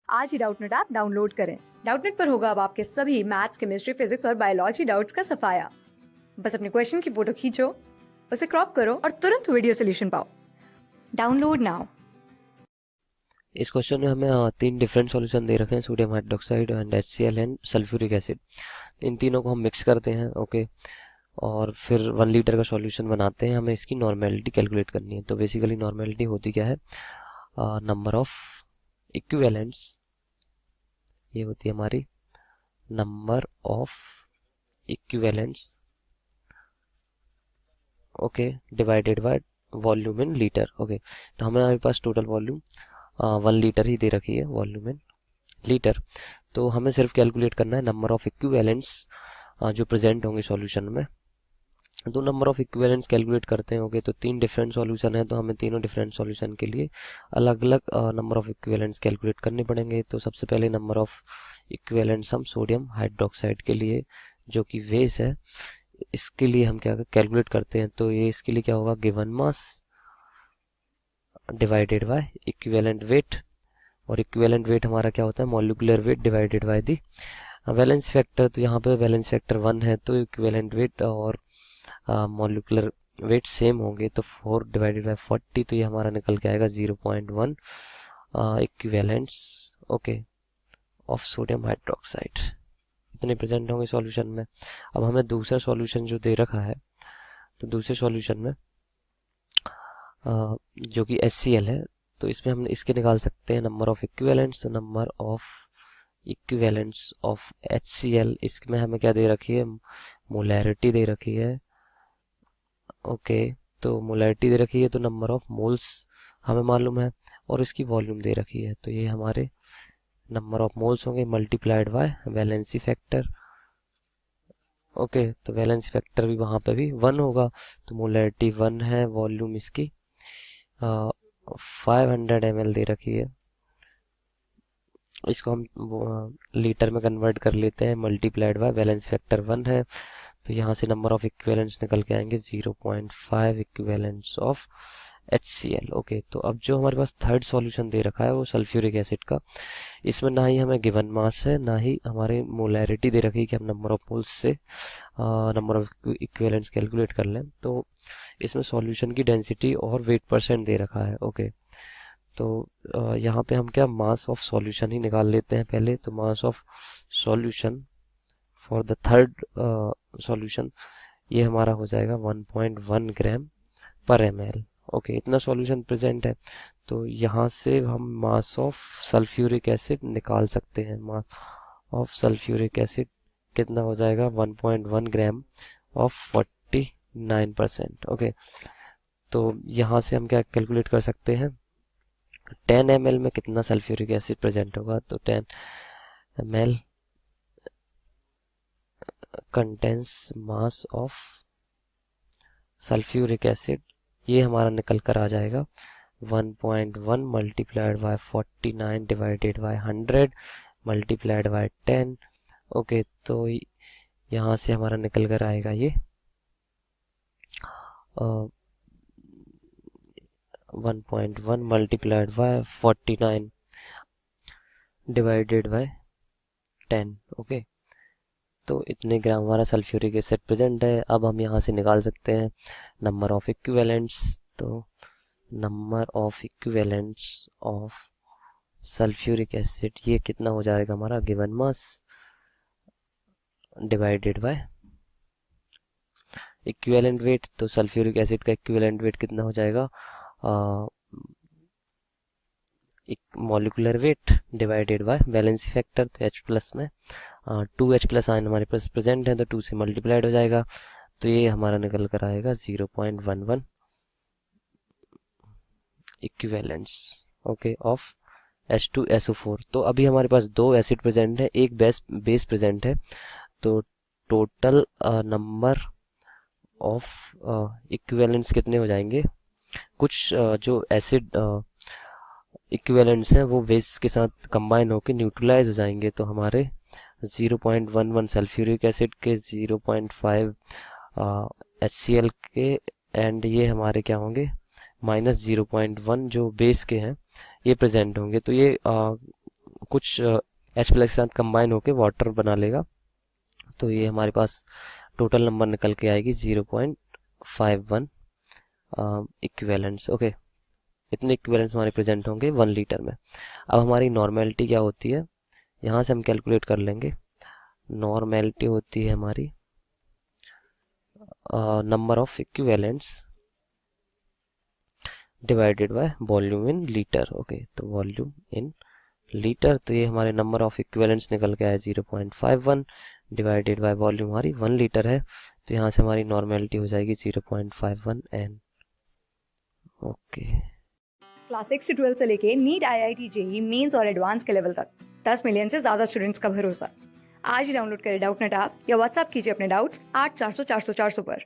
आज ही Doubtnut app download करें। Doubtnut पर होगा अब आपके सभी मैथ्स, केमिस्ट्री, फिजिक्स और बायोलॉजी डाउट्स का सफाया। बस अपने क्वेश्चन की फोटो खींचो, उसे क्रॉप करो और तुरंत वीडियो सोल्यूशन पाओ। Download now. इस क्वेश्चन में हमें तीन डिफरेंट सॉल्यूशन दे रखे हैं, sodium hydroxide and HCl and sulphuric acid. इन तीनों को हम मिक्स करते हैं, ओके, और फिर 1 लीटर का सॉल्यूशन बनाते हैं। हमें इसकी नॉर्मेलिटी कैलकुलेट करनी है। तो बेसिकली नॉर्मेलिटी होती क्या है, नंबर ऑफ इक्विवेलेंट्स, ये होती है हमारी number of equivalents, okay, divided by volume in litre. Okay, तो हमारे पास टोटल वॉल्यूम 1 लीटर ही दे रखी है, वॉल्यूम इन लीटर। तो हमें सिर्फ कैलकुलेट करना है नंबर ऑफ इक्विवेलेंट्स जो प्रेजेंट होंगे सॉल्यूशन में। तो नंबर ऑफ इक्विवेलेंट्स कैलकुलेट करते हैं, ओके, तो 3 डिफरेंट सॉल्यूशन है, तो हमें तीनों डिफरेंट सॉल्यूशन के लिए अलग अलग नंबर ऑफ इक्विवेलेंट्स कैलकुलेट करने पड़ेंगे। तो सबसे पहले नंबर ऑफ इक्विवेलेंट्स हम सोडियम हाइड्रोक्साइड के लिए, जो कि बेस है, इसके लिए हम क्या कैलकुलेट करते हैं। तो ये इसके लिए क्या होगा, given mass divided by equivalent weight, और इक्विवेलेंट वेट हमारा क्या होता है, molecular weight divided by the valence factor. तो यहाँ पे वैलेंस फैक्टर 1 है, तो इक्विवेलेंट वेट और मॉलिक्यूलर वेट सेम होंगे, तो 4 डिवाइडेड बाय 40, तो ये हमारा निकल के आएगा 0.1 equivalents, okay, of sodium hydroxide. इतने प्रेजेंट होंगे सॉल्यूशन में। अब हमें दूसरा सॉल्यूशन जो दे रखा है, तो दूसरे सॉल्यूशन में जो कि HCl है, तो इसमें हम इसके निकाल सकते हैं नंबर ऑफ इक्विवेलेंट्स। तो number of equivalents of HCl, इसमें हमें क्या दे रखी है, मोलैरिटी दे रखी है, ओके, तो मोलैरिटी दे रखी है, तो नंबर ऑफ मोल्स हमें मालूम है, और इसकी वॉल्यूम दे रखी है। तो ये हमारे नंबर ऑफ मोल्स होंगे multiplied by valency factor, okay, तो वैलेंसी फैक्टर भी वहां पे भी 1 होगा, तो मोलैरिटी 1 है, वॉल्यूम इसकी 500 ml दे रखी है। इसको हम लीटर में कन्वर्ट कर लेते हैं, मल्टीप्लाइड बाय वैलेंस फैक्टर 1 है, तो यहाँ से नंबर ऑफ इक्विवेलेंट्स निकल के आएंगे 0.5 इक्विवेलेंट्स ऑफ HCl। ओके, तो अब जो हमारे पास थर्ड सॉल्यूशन दे रखा है वो सल्फ्यूरिक एसिड का, इसमें ना ही हमें गिवन मास है, ना ही हमारी मोलैरिटी दे रखी है कि हम नंबर ऑफ मोल्स से नंबर ऑफ इक्विवेलेंट्स कैलकुलेट कर लें। तो इसमें सॉल्यूशन की डेंसिटी और वेट परसेंट दे रखा है, ओके। तो यहाँ पे हम क्या मास ऑफ सॉल्यूशन ही निकाल लेते हैं पहले। तो mass of solution for the third solution, ये हमारा हो जाएगा 1.1 ग्राम पर ml। ओके, इतना सॉल्यूशन प्रेजेंट है, तो यहाँ से हम मास ऑफ सल्फ्यूरिक एसिड निकाल सकते हैं। मास ऑफ सल्फ्यूरिक एसिड कितना हो जाएगा, 1.1 ग्राम ऑफ 49%। ओके, तो यहाँ से हम क्या कैलकुलेट कर सकते हैं, 10 ml में कितना सल्फ्यूरिक एसिड प्रेजेंट होगा। तो 10 ml contains mass of sulphuric acid, ये हमारा निकल कर आ जाएगा 1.1 multiplied by 49 divided by 100 multiplied by 10। Okay, तो यहाँ से हमारा निकल कर आएगा ये 1.1 multiplied by 49 divided by 10। Okay, तो इतने ग्राम हमारा सल्फ्यूरिक एसिड प्रेजेंट है। अब हम यहाँ से निकाल सकते हैं नंबर ऑफ इक्विवेलेंट्स। तो number of equivalents of sulphuric acid, ये कितना हो जाएगा हमारा, given mass divided by equivalent weight. तो सल्फ्यूरिक एसिड का इक्विवेलेंट वेट कितना हो जाएगा, molecular weight divided by valency factor. तो H प्लस में 2H+ आयन हमारे पास प्रेजेंट है, तो 2 से मल्टीप्लाइड हो जाएगा, तो ये हमारा निकल कर आएगा 0.11 इक्विवेलेंट्स, ओके, ऑफ H2SO4। तो अभी हमारे पास 2 एसिड प्रेजेंट है, एक बेस प्रेजेंट है, तो टोटल नंबर ऑफ इक्विवेलेंट्स कितने हो जाएंगे, कुछ जो एसिड इक्विवेलेंट्स हैं वो बेस के साथ कंबाइन होकर न्यूट्रलाइज हो जाएंगे। तो हमारे 0.11 सल्फ्यूरिक एसिड के, 0.5 HCl के, एंड ये हमारे क्या होंगे, -0.1 जो बेस के हैं, ये प्रेजेंट होंगे। तो ये कुछ H प्लस के साथ कंबाइन होके वाटर बना लेगा। तो ये हमारे पास टोटल नंबर निकल के आएगी 0.51 इक्विवेलेंट्स। ओके, इतने इक्विवेलेंट्स हमारे प्रेजेंट होंगे 1 लीटर में। अब हमारी नॉर्मेलिटी क्या होती है, यहाँ से हम कैलकुलेट कर लेंगे। नॉर्मेलिटी होती है हमारी number of equivalents divided by volume in litre. Okay, तो वॉल्यूम इन लीटर, तो ये हमारे नंबर ऑफ इक्विवेलेंट्स निकल के आया 0.51 डिवाइडेड बाय वॉल्यूम हमारी 1 लीटर है। तो यहाँ से हमारी नॉर्मेलिटी हो जाएगी 0.51 एन। ओके, क्लास 6 से 12 से लेके नीट, IIT, JEE मेंस और एडवांस के लेवल तक 10 मिलियन से ज्यादा स्टूडेंट्स का भरोसा। आज ही डाउनलोड करें डाउटनेट ऐप या व्हाट्सएप कीजिए अपने डाउट्स 8400 400 400 पर।